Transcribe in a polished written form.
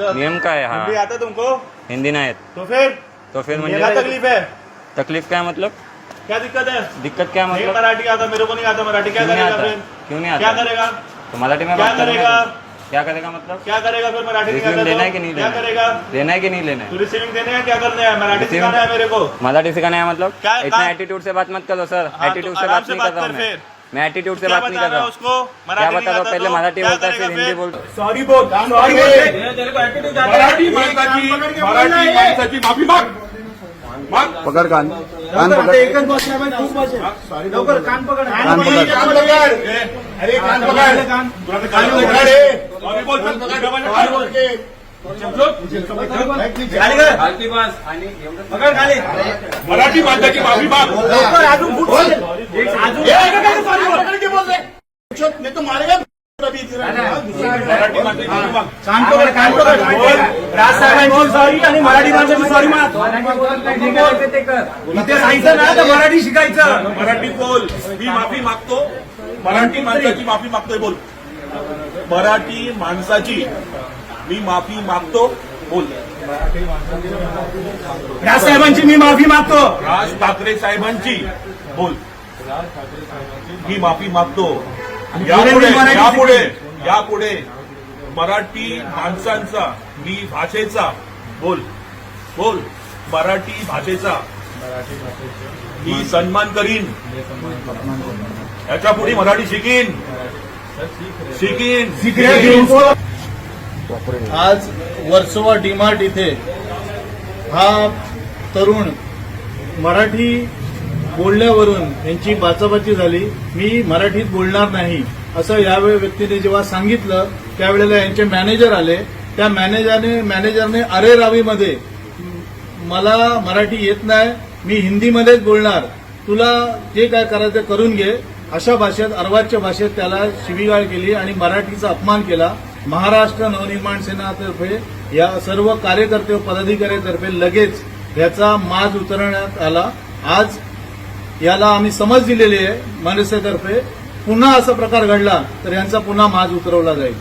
नियम काय है? हिंदी हाँ, आता तुमको? हिंदी ना है तो फिर म्हणजे क्या तकलीफ है? तकलीफ क्या मतलब? क्या दिक्कत है? दिक्कत क्या नहीं मतलब? मराठी आता, मेरे को नहीं आता मराठी, क्या क्यों नहीं करेगा आता? फिर? क्यों नहीं क्या आता? करेगा? तो मराठी में क्या बात करना करेगा? है। क्या करेगा मतलब? क्या करेगा फिर मराठी नहीं रिसीविंग आता लेना है तो? कि नहीं क्या लेना है? करेगा? लेना है कि नहीं लेना तू है? रिसीविंग देने हैं, क्या करना है? मराठी Receiving- सिखाना है मेरे को। मराठी सिखाना है मतलब? क्या- इतना कहाँ- एटीट्यूड से बात मत करो सर। हाँ, एटीट्यूड तो से आराम बात से नहीं बात कर रहा हूँ कर मैं। फिर। मैं एटीट्यूड से क्या बात नहीं बता कर रहा रहा है हूँ। उसको? क्या मराठी बता रहा हूँ? पहले मराठी क्या बोलता है करेगा फिर हिंदी फिर? बोलता सॉरी बोल, सॉरी बोल। मराठी माणसाची माफी माग. पकड़ कान कान पकड़ एकच बस आहे, खूप बस आहे. लवकर कान पकड. कान पकड. अरे कान पकड. कान कान पकड रे. सॉरी बोल. सॉरी बोल. खाली कर. पकड खाली. मराठी माणसाची माफी माग. लवकर अजून फुट अजून सॉरी बोल. नाही तो मारेगा. मराठी माणसाची माफी माग. कान पकड, कान पकड. राजसाहेबांची सॉरी आणि मराठी माणसाची सॉरी माग. इथे जायचं ना तर मराठी शिकायचं. मराठी बोल. मी माफी मागतो. मराठी माणसाची माफी मागतोय बोल. मराठी माणसाची मी माफी मागतो बोल. राजसाहेबांची मी माफी मागतो. राज ठाकरे साहेबांची बोल. मी माफी मागतो. यापुढे यापुढे यापुढे मराठी माणसांचा मी भाषेचा बोल बोल मराठी भाषेचा मी सन्मान करीन. याच्या पुढे मराठी शिकीन शिकीन. आज वर्सोवा डीमार्ट इथे हा तरुण मराठी बोलण्यावरून यांची बाचाबाची झाली. मी मराठीत बोलणार नाही असं यावेळी व्यक्तीने जेव्हा सांगितलं त्यावेळेला यांचे मॅनेजर आले. त्या मॅनेजरने अरे रावीमध्ये मला मराठी येत नाही, मी हिंदीमध्येच बोलणार, तुला जे काय करायचं करून घे अशा भाषेत अर्वाच्य भाषेत त्याला शिवीगाळ केली आणि मराठीचा अपमान केला. महाराष्ट्र नवनिर्माण सेनातर्फे या सर्व कार्यकर्ते व पदाधिकाऱ्यांतर्फे लगेच याचा माज उतरवण्यात आला. आज याला आम्ही समज दिलेली आहे मनसेतर्फे. पुन्हा असा प्रकार घडला तर यांचा पुन्हा माज उतरवला जाईल.